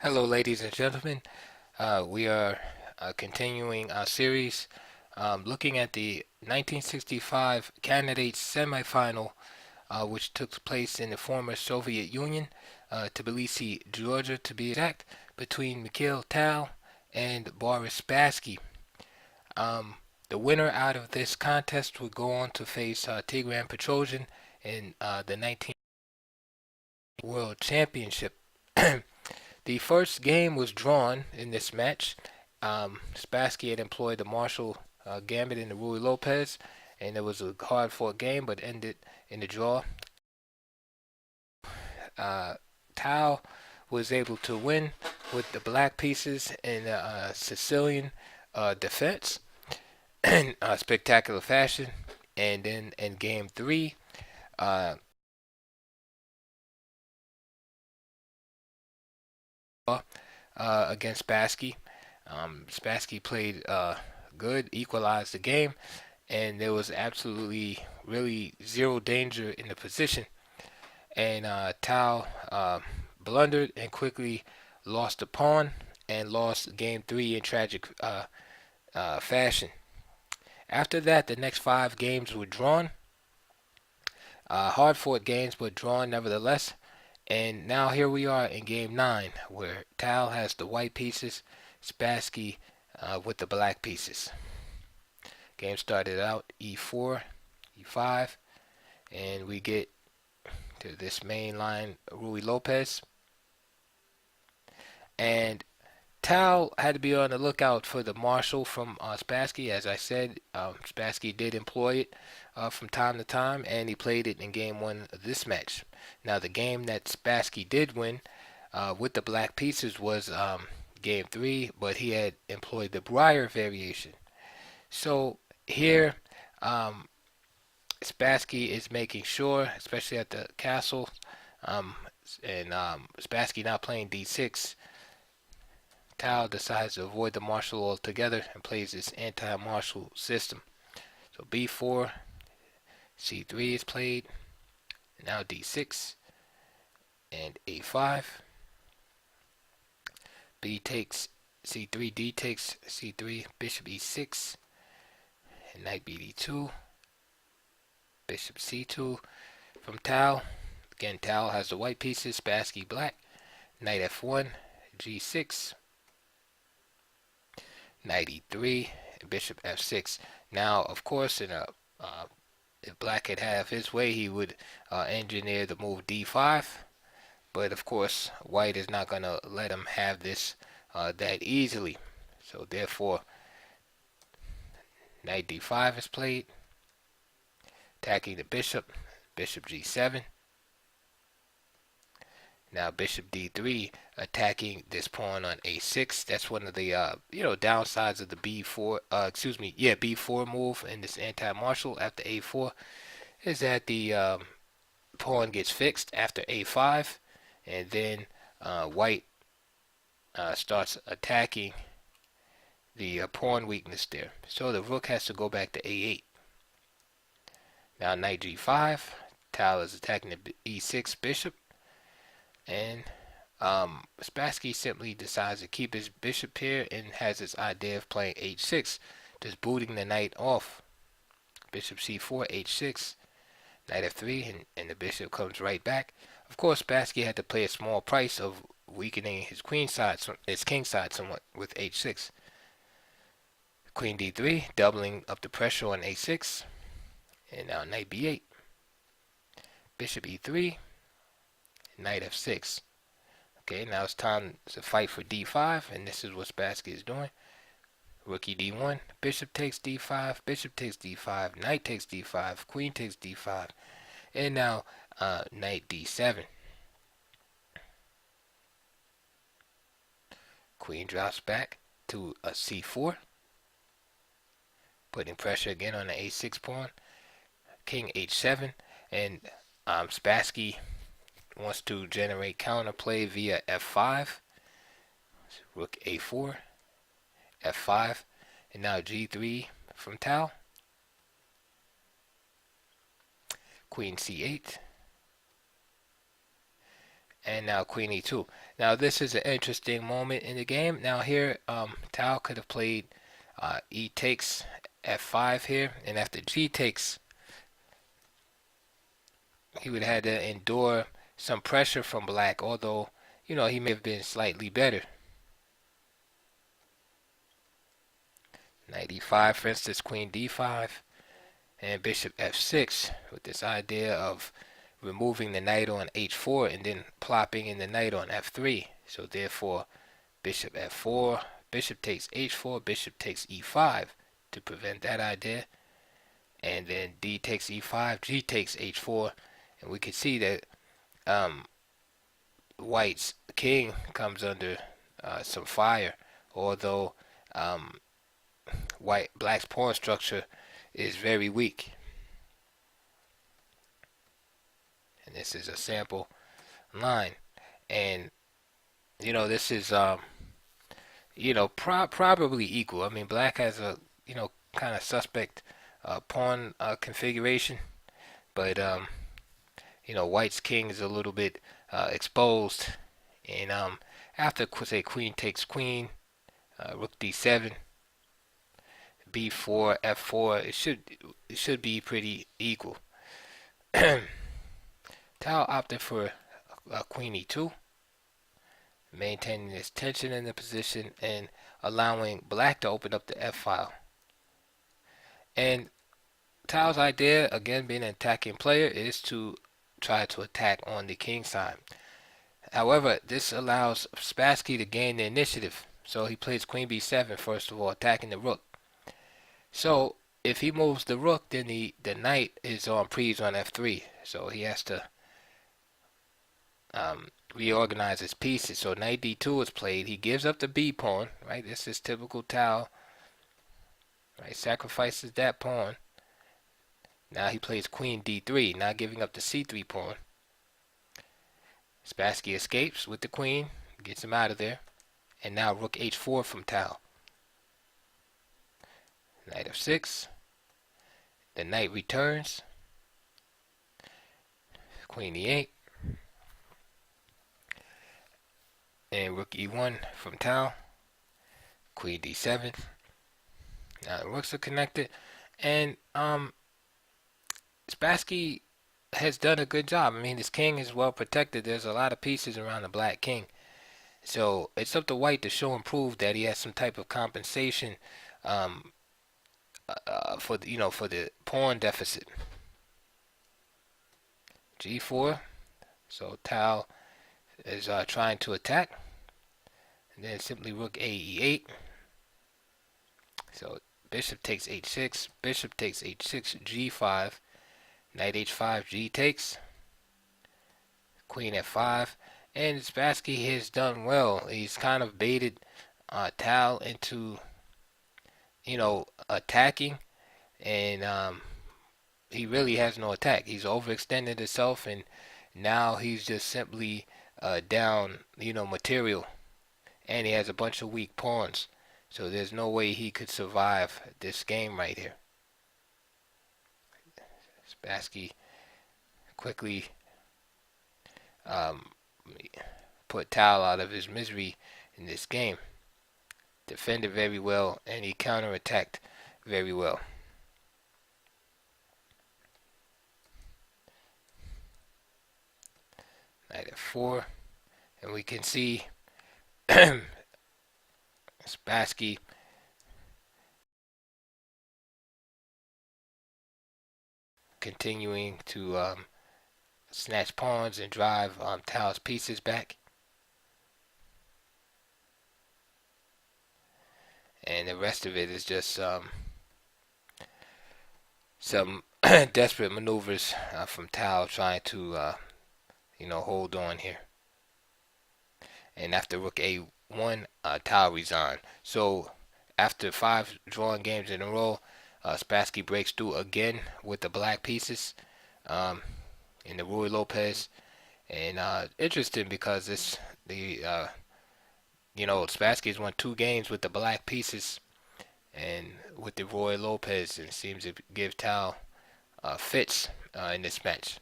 Hello, ladies and gentlemen. We are continuing our series looking at the 1965 candidates semifinal, which took place in the former Soviet Union, Tbilisi, Georgia, to be exact, between Mikhail Tal and Boris Spassky. Um, the winner out of this contest would go on to face Tigran Petrosian in the 19 World Championship. The first game was drawn in this match. Spassky had employed the Marshall Gambit in the Ruy Lopez, and it was a hard-fought game, but ended in a draw. Uh, Tao was able to win with the black pieces in a Sicilian defense in spectacular fashion. And then in game three, uh, against Spassky, Spassky played good, equalized the game, and there was absolutely really zero danger in the position. And Tao blundered and quickly lost the pawn and lost game three in tragic fashion. After that, the next five games were drawn, hard fought games, but drawn nevertheless. And now here we are in game nine, where Tao has the white pieces, Spassky with the black pieces. Game started out e4, e5, and we get to this main line, Ruy Lopez. And Tal had to be on the lookout for the Marshall from Spassky. As I said, Spassky did employ it from time to time, and he played it in game one of this match. Now, the game that Spassky did win with the black pieces was game three, but he had employed the Breyer variation. So here, um, Spassky is making sure, especially at the castle, um, and Spassky now playing d6. Tao decides to avoid the marshal altogether and plays this anti-marshal system. So b4, c3 is played, now d6, and a5. B takes c3, d takes c3, bishop e6, and knight bd2, bishop c2 from Tao. Again, Tao has the white pieces, Spassky black, knight f1, g6, knight e3, and bishop f6. Now, of course, if black could have his way, he would engineer the move d5. But of course, white is not going to let him have this that easily. So therefore, knight d5 is played, attacking the bishop, bishop g7. Now bishop d3, attacking this pawn on a6. That's one of the downsides of the b4. B4 move in this anti-martial after a4 is that the pawn gets fixed after a5, and then white starts attacking the pawn weakness there. So the rook has to go back to a8. Now knight g5. Tal is attacking the e6 bishop, and Spassky simply decides to keep his bishop here and has this idea of playing h6, just booting the knight off. Bishop c4, h6, knight f3, and the bishop comes right back. Of course, Spassky had to pay a small price of weakening his king side somewhat with h6. Queen d3, doubling up the pressure on a6, and now knight b8, bishop e3, knight f6. Okay, now it's time to fight for d5, and this is what Spassky is doing. Rook d1, bishop takes d5, bishop takes d5, knight takes d5, queen takes d5, and now knight d7. Queen drops back to a c4, putting pressure again on the a6 pawn. King h7, and Spassky wants to generate counterplay via f5. Rook a4, f5, and now g3 from Tal. Queen c8, and now queen e2. Now this is an interesting moment in the game. Now here, Tal could have played e takes f5 here, and after g takes, he would have had to endure some pressure from black, although, he may have been slightly better. Knight e5, for instance, queen d5, and bishop f6, with this idea of removing the knight on h4 and then plopping in the knight on f3. So therefore, bishop f4, bishop takes h4, bishop takes e5 to prevent that idea. And then d takes e5, g takes h4, and we can see that white's king comes under some fire, although black's pawn structure is very weak. And this is a sample line, and this is probably equal. I mean, black has a kind of suspect pawn configuration, but white's king is a little bit exposed, and after say queen takes queen, rook d7, b4, f4, it should be pretty equal. Tal opted for queen e2, maintaining this tension in the position and allowing black to open up the f file. And Tal's idea, again being an attacking player, is to try to attack on the king side. However, this allows Spassky to gain the initiative. So he plays queen b7, first of all, attacking the rook. So if he moves the rook, then the knight is on pre's on f3. So he has to reorganize his pieces. So knight d2 is played. He gives up the b pawn, right? This is typical Tal, right? Sacrifices that pawn. Now he plays queen d3, not giving up the c3 pawn. Spassky escapes with the queen, gets him out of there. And now rook h4 from Tal. Knight f6. The knight returns. Queen e8. And rook e1 from Tal. Queen d7. Now the rooks are connected. And Spassky has done a good job. I mean, his king is well protected. There's a lot of pieces around the black king. So it's up to white to show and prove that he has some type of compensation for the pawn deficit. g4. So Tal is trying to attack. And then simply rook a e8. So bishop takes h6, bishop takes h6, g5, knight h5, g takes, queen f5, and Spassky has done well. He's kind of baited Tal into attacking, and he really has no attack. He's overextended himself, and now he's just simply down material, and he has a bunch of weak pawns. So there's no way he could survive this game right here. Spassky quickly put Tal out of his misery in this game. Defended very well, and he counterattacked very well. Knight f4, and we can see Spassky continuing to snatch pawns and drive Tal's pieces back. And the rest of it is just some desperate maneuvers from Tal trying to hold on here. And after rook a1, Tal resigned. So after 5 drawing games in a row, Spassky breaks through again with the black pieces in the Ruy Lopez. And interesting because Spassky's won 2 games with the black pieces and with the Ruy Lopez, and seems to give Tal fits in this match.